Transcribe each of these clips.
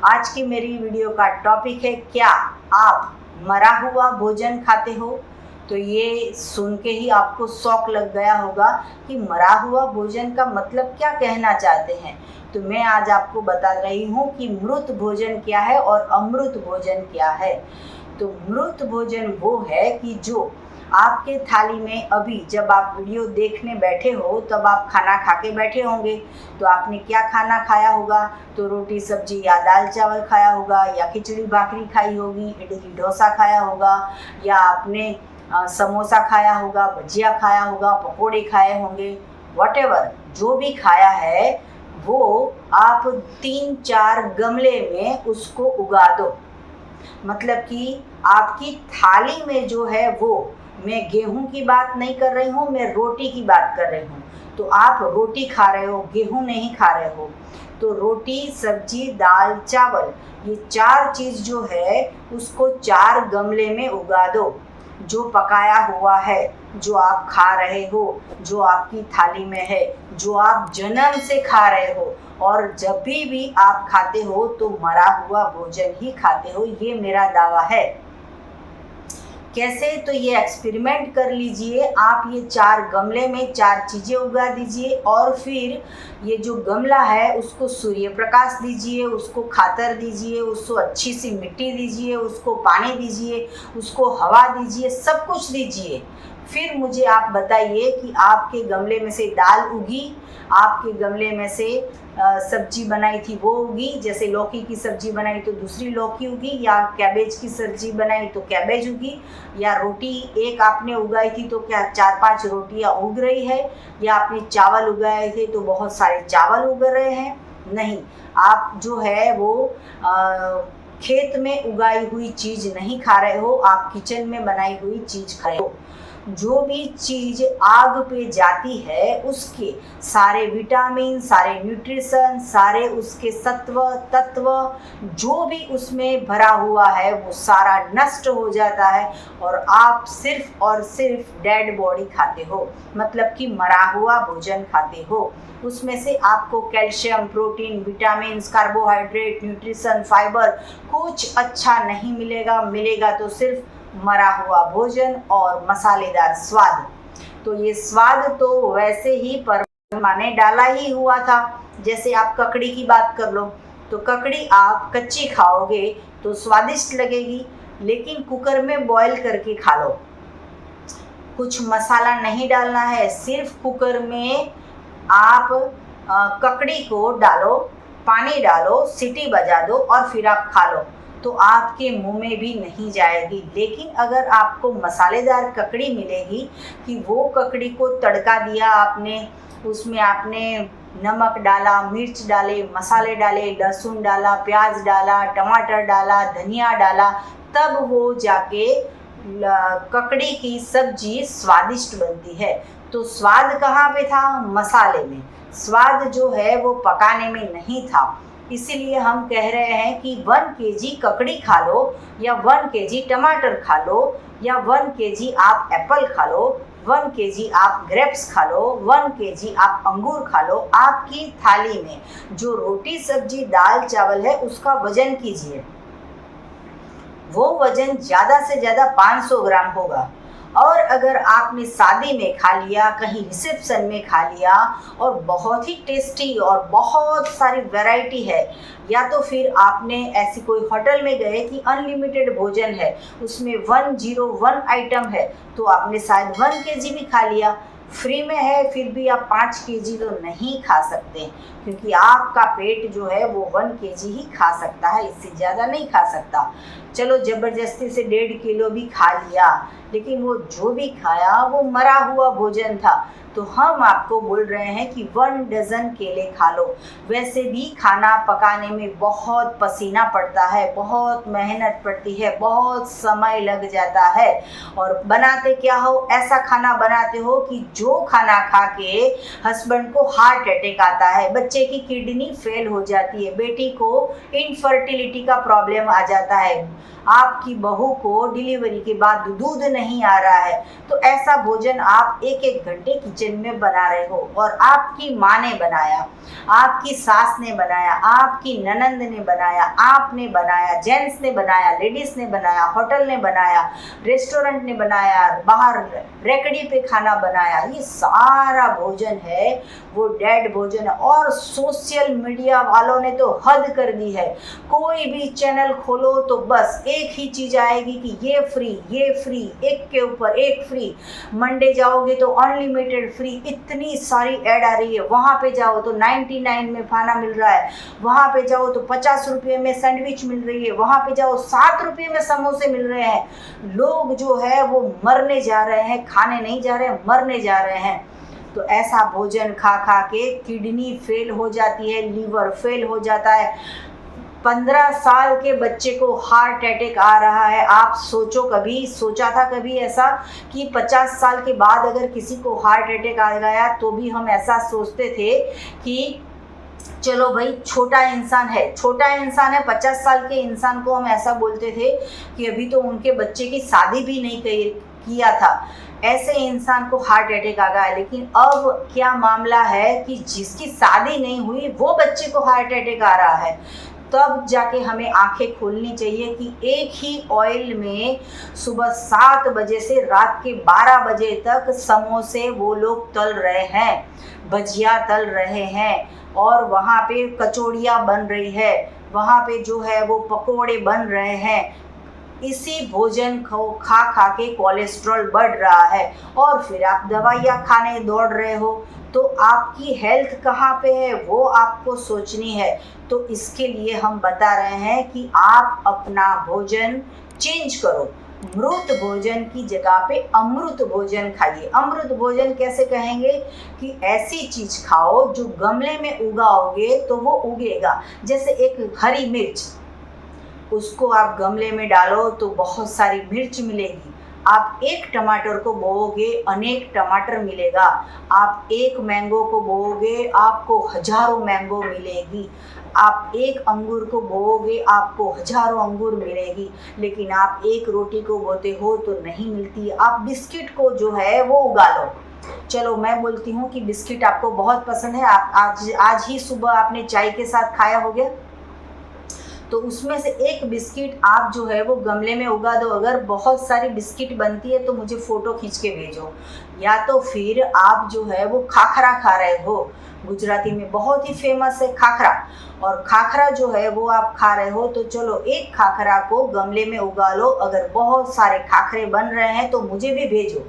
आज की मेरी वीडियो का टॉपिक है, क्या आप मरा हुआ भोजन खाते हो? तो ये सुन के ही आपको शौक लग गया होगा कि मरा हुआ भोजन का मतलब क्या कहना चाहते हैं। तो मैं आज आपको बता रही हूँ कि मृत भोजन क्या है और अमृत भोजन क्या है। तो मृत भोजन वो है कि जो आपके थाली में अभी जब आप वीडियो देखने बैठे हो तब आप खाना खा के बैठे होंगे, तो आपने क्या खाना खाया होगा? तो रोटी सब्जी या दाल चावल खाया होगा, या खिचड़ी भाकरी खाई होगी, इडली डोसा खाया होगा, या आपने समोसा खाया होगा, भजिया खाया होगा, पकोड़े खाए होंगे। व्हाटएवर जो भी खाया है वो आप 3-4 गमले में उसको उगा दो। मतलब कि आपकी थाली में जो है वो, मैं गेहूं की बात नहीं कर रही हूँ, मैं रोटी की बात कर रही हूँ। तो आप रोटी खा रहे हो, गेहूं नहीं खा रहे हो। तो रोटी सब्जी दाल चावल ये 4 चीज़ जो है उसको 4 गमले में उगा दो। जो पकाया हुआ है, जो आप खा रहे हो, जो आपकी थाली में है, जो आप जन्म से खा रहे हो, और जब भी आप खाते हो तो मरा हुआ भोजन ही खाते हो, ये मेरा दावा है। कैसे? तो ये एक्सपेरिमेंट कर लीजिए। आप ये 4 गमले में 4 चीज़ें उगा दीजिए और फिर ये जो गमला है उसको सूर्य प्रकाश दीजिए, उसको खातर दीजिए, उसको अच्छी सी मिट्टी दीजिए, उसको पानी दीजिए, उसको हवा दीजिए, सब कुछ दीजिए। फिर मुझे आप बताइए कि आपके गमले में से दाल उगी, आपके गमले में से सब्जी बनाई थी वो उगी। जैसे लौकी की सब्जी बनाई तो दूसरी लौकी उगी, या कैबेज की सब्जी बनाई तो कैबेज उगी, या रोटी एक आपने उगाई थी तो क्या 4-5 रोटियां उग रही है, या आपने चावल उगाए थे तो बहुत सारे चावल उग रहे हैं? नहीं, आप जो है वो खेत में उगाई हुई चीज़ नहीं खा रहे हो, आप किचन में बनाई हुई चीज़ खा रहे हो। जो भी चीज़ आग पे जाती है उसके सारे विटामिन, सारे न्यूट्रिशन, सारे उसके सत्व तत्व जो भी उसमें भरा हुआ है वो सारा नष्ट हो जाता है, और आप सिर्फ और सिर्फ डेड बॉडी खाते हो, मतलब कि मरा हुआ भोजन खाते हो। उसमें से आपको calcium, protein, vitamin, carbohydrate, nutrition, fibre कुछ अच्छा नहीं मिलेगा। मिलेगा तो सिर्फ मरा हुआ भोजन और मसालेदार स्वाद। तो ये स्वाद तो वैसे ही परमात्मा ने डाला ही हुआ था। जैसे आप ककड़ी की बात कर लो, तो ककड़ी आप कच्ची खाओगे तो स्वादिष्ट लगेगी, लेकिन कुकर में बॉईल करके खा लो। कुछ मसाला नहीं डालना है, सिर्फ कुकर में आप ककड़ी को डालो, पानी डालो, सीटी बजा दो और फिर आप खा लो, तो आपके मुंह में भी नहीं जाएगी। लेकिन अगर आपको मसालेदार ककड़ी मिलेगी कि वो ककड़ी को तड़का दिया आपने, उसमें आपने नमक डाला, मिर्च डाले, मसाले डाले, लहसुन डाला, प्याज डाला, टमाटर डाला, धनिया डाला, तब वो जाके ककड़ी की सब्जी स्वादिष्ट बनती है। तो स्वाद कहाँ पे था? मसाले में। स्वाद जो है वो पकाने में नहीं था। इसीलिए हम कह रहे हैं कि 1 केजी ककड़ी खा लो, या 1 केजी टमाटर खा लो, या 1 केजी आप एप्पल खा लो, 1 केजी आप ग्रेप्स खा लो, 1 केजी आप अंगूर खा लो। आपकी थाली में जो रोटी सब्जी दाल चावल है उसका वजन कीजिए। वो वजन ज़्यादा से ज़्यादा 500 ग्राम होगा। और अगर आपने शादी में खा लिया, कहीं रिसेप्शन में खा लिया, और बहुत ही टेस्टी और बहुत सारी वैरायटी है, या तो फिर आपने ऐसी कोई होटल में गए कि अनलिमिटेड भोजन है, उसमें 101 आइटम है, तो आपने शायद 1 केजी भी खा लिया, फ्री में है, फिर भी आप 5 केजी तो नहीं खा सकते, क्योंकि आपका पेट जो है वो 1 केजी ही खा सकता है, इससे ज़्यादा नहीं खा सकता। चलो ज़बरदस्ती से 1.5 किलो भी खा लिया, लेकिन वो जो भी खाया वो मरा हुआ भोजन था। तो हम आपको बोल रहे हैं कि 1 डज़न केले खा लो। वैसे भी खाना पकाने में बहुत पसीना पड़ता है, बहुत मेहनत पड़ती है, बहुत समय लग जाता है, और बनाते क्या हो? ऐसा खाना बनाते हो कि जो खाना खा के हस्बैंड को हार्ट अटैक आता है, बच्चे की किडनी फेल हो जाती है, बेटी को इनफर्टिलिटी का प्रॉब्लम आ जाता है, आपकी बहू को डिलीवरी के बाद दूध नहीं आ रहा है, तो ऐसा भोजन आप एक एक घंटे किचन में बना रहे हो और आपकी माँ ने बनाया, आपकी सास ने बनाया, आपकी ननंद ने बनाया, आपने बनाया, जेंट्स ने बनाया, लेडीज ने बनाया, होटल ने बनाया, रेस्टोरेंट ने बनाया, बाहर रेकड़ी पे खाना बनाया, ये सारा भोजन है वो डेड भोजन है। और सोशल मीडिया वालों ने तो हद कर दी है, कोई भी चैनल खोलो तो बस एक ही चीज़ आएगी कि ये फ्री, एक के ऊपर एक फ्री, मंडे जाओगे तो अनलिमिटेड फ्री, इतनी सारी ऐड आ रही है, वहाँ पे जाओ तो 99 में खाना मिल रहा है, वहाँ पे जाओ तो 50 रुपये में सैंडविच मिल रही है, वहाँ पे जाओ 7 रुपये में समोसे मिल रहे हैं। लोग जो है वो मरने जा रहे हैं, खाने नहीं जा रहे हैं, मरने जा रहे हैं। तो ऐसा भोजन खा खा के किडनी फेल हो जाती है, लीवर फेल हो जाता है, 15 साल के बच्चे को हार्ट अटैक आ रहा है। आप सोचो, कभी सोचा था कभी ऐसा कि 50 साल के बाद अगर किसी को हार्ट अटैक आ गया तो भी हम ऐसा सोचते थे कि चलो भाई छोटा इंसान है, 50 साल के इंसान को हम ऐसा बोलते थे कि अभी तो उनके बच्चे की शादी भी नहीं किया था, ऐसे इंसान को हार्ट अटैक आ गया। लेकिन अब क्या मामला है कि जिसकी शादी नहीं हुई वो बच्चे को हार्ट अटैक आ रहा है। तब जाके हमें आंखें खोलनी चाहिए कि एक ही ऑयल में सुबह 7 बजे से रात के 12 बजे तक समोसे वो लोग तल रहे हैं, भजिया तल रहे हैं, और वहाँ पे कचौड़ियाँ बन रही है, वहाँ पे जो है वो पकोड़े बन रहे हैं। इसी भोजन को खा खा के कोलेस्ट्रॉल बढ़ रहा है और फिर आप दवाइयाँ खाने दौड़ रहे हो, तो आपकी हेल्थ कहाँ पे है वो आपको सोचनी है। तो इसके लिए हम बता रहे हैं कि आप अपना भोजन चेंज करो, मृत भोजन की जगह पे अमृत भोजन खाइए। अमृत भोजन कैसे कहेंगे कि ऐसी चीज़ खाओ जो गमले में उगाओगे तो वो उगेगा। जैसे एक हरी मिर्च, उसको आप गमले में डालो तो बहुत सारी मिर्च मिलेगी। आप एक टमाटर को बोओगे अनेक टमाटर मिलेगा, आप एक मैंगो को बोओगे आपको हजारों मैंगो मिलेगी, आप एक अंगूर को बोओगे आपको हजारों अंगूर मिलेगी। लेकिन आप एक रोटी को बोते हो तो नहीं मिलती। आप बिस्किट को जो है वो उगा लो। चलो मैं बोलती हूँ कि बिस्किट आपको बहुत पसंद है, आप आज ही सुबह आपने चाय के साथ खाया हो गया, तो उसमें से एक बिस्किट आप जो है वो गमले में उगा दो। अगर बहुत सारी बिस्किट बनती है तो मुझे फ़ोटो खींच के भेजो। या तो फिर आप जो है वो खाखरा खा रहे हो, गुजराती में बहुत ही फेमस है खाखरा, और खाखरा जो है वो आप खा रहे हो, तो चलो एक खाखरा को गमले में उगा लो। अगर बहुत सारे खाखरे बन रहे हैं तो मुझे भी भेजो,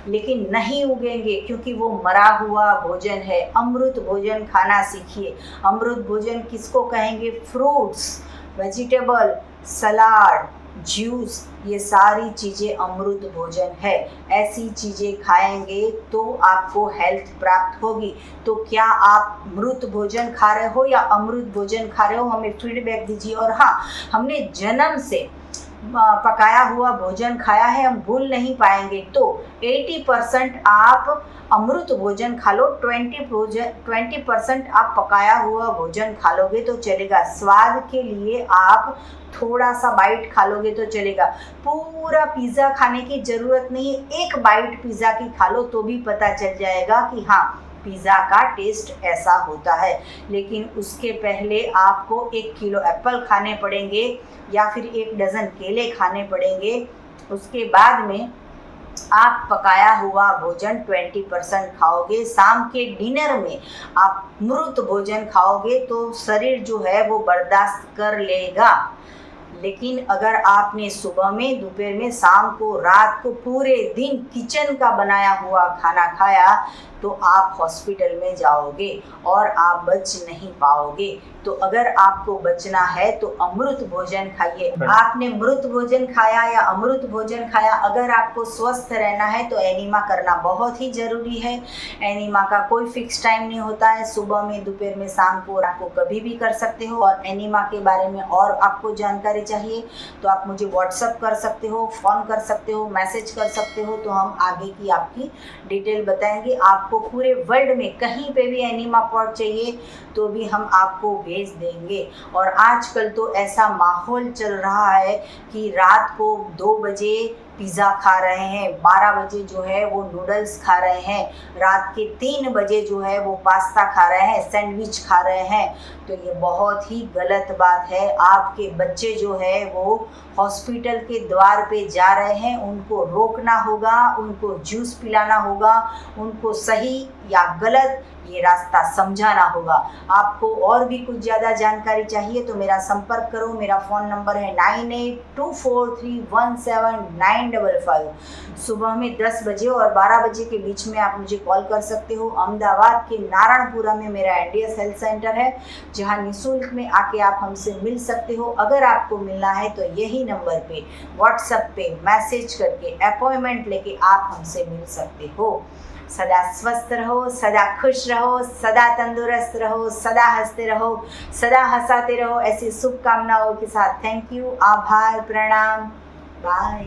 लेकिन नहीं उगेंगे क्योंकि वो मरा हुआ भोजन है। अमृत भोजन खाना सीखिए। अमृत भोजन किसको कहेंगे? फ्रूट्स, वेजिटेबल, सलाद, जूस, ये सारी चीज़ें अमृत भोजन है। ऐसी चीज़ें खाएंगे तो आपको हेल्थ प्राप्त होगी। तो क्या आप मृत भोजन खा रहे हो या अमृत भोजन खा रहे हो? हमें फीडबैक दीजिए। और हाँ, हमने जन्म से पकाया हुआ भोजन खाया है, हम भूल नहीं पाएंगे। तो 80% आप अमृत भोजन खा लो, 20% आप पकाया हुआ भोजन खा लोगे तो चलेगा। स्वाद के लिए आप थोड़ा सा बाइट खा लोगे तो चलेगा। पूरा पिज़्ज़ा खाने की ज़रूरत नहीं है, एक बाइट पिज़्ज़ा की खा लो तो भी पता चल जाएगा कि हाँ, पिज़्ज़ा का टेस्ट ऐसा होता है। लेकिन उसके पहले आपको 1 किलो एप्पल खाने पड़ेंगे या फिर 1 डज़न केले खाने पड़ेंगे। उसके बाद में आप पकाया हुआ भोजन 20% खाओगे। शाम के डिनर में आप मृत भोजन खाओगे तो शरीर जो है वो बर्दाश्त कर लेगा। लेकिन अगर आपने सुबह में, दोपहर में, शाम को, रात को, पूरे दिन किचन का बनाया हुआ खाना खाया तो आप हॉस्पिटल में जाओगे और आप बच नहीं पाओगे। तो अगर आपको बचना है तो अमृत भोजन खाइए। आपने मृत भोजन खाया या अमृत भोजन खाया, अगर आपको स्वस्थ रहना है तो एनीमा करना बहुत ही ज़रूरी है। एनीमा का कोई फिक्स टाइम नहीं होता है, सुबह में, दोपहर में, शाम को, रात को कभी भी कर सकते हो। और एनीमा के बारे में और आपको जानकारी चाहिए तो आप मुझे व्हाट्सअप कर सकते हो, फ़ोन कर सकते हो, मैसेज कर सकते हो, तो हम आगे की आपकी डिटेल बताएंगे। आपको पूरे वर्ल्ड में कहीं पे भी एनीमा पॉट चाहिए तो भी हम आपको भेज देंगे। और आजकल तो ऐसा माहौल चल रहा है कि रात को 2 बजे पिज़्ज़ा खा रहे हैं, 12 बजे जो है वो नूडल्स खा रहे हैं, रात के 3 बजे जो है वो पास्ता खा रहे हैं, सैंडविच खा रहे हैं। तो ये बहुत ही गलत बात है। आपके बच्चे जो है वो हॉस्पिटल के द्वार पे जा रहे हैं, उनको रोकना होगा, उनको जूस पिलाना होगा, उनको सही या गलत ये रास्ता समझाना होगा। आपको और भी कुछ ज़्यादा जानकारी चाहिए तो मेरा संपर्क करो। मेरा फ़ोन नंबर है 9824317955। सुबह में 10 बजे और 12 बजे के बीच में आप मुझे कॉल कर सकते हो। अहमदाबाद के नारायणपुरा में मेरा एनडीएस हेल्थ सेंटर है, जहां निःशुल्क में आके आप हमसे मिल सकते हो। अगर आपको मिलना है तो यही नंबर पे व्हाट्सएप पे मैसेज करके अपॉइंटमेंट लेके आप हमसे मिल सकते हो। सदा स्वस्थ रहो, सदा खुश रहो, सदा तंदुरुस्त रहो, सदा हंसते रहो, सदा हंसाते रहो, ऐसी शुभकामनाओं के साथ थैंक यू, आभार, प्रणाम, बाय।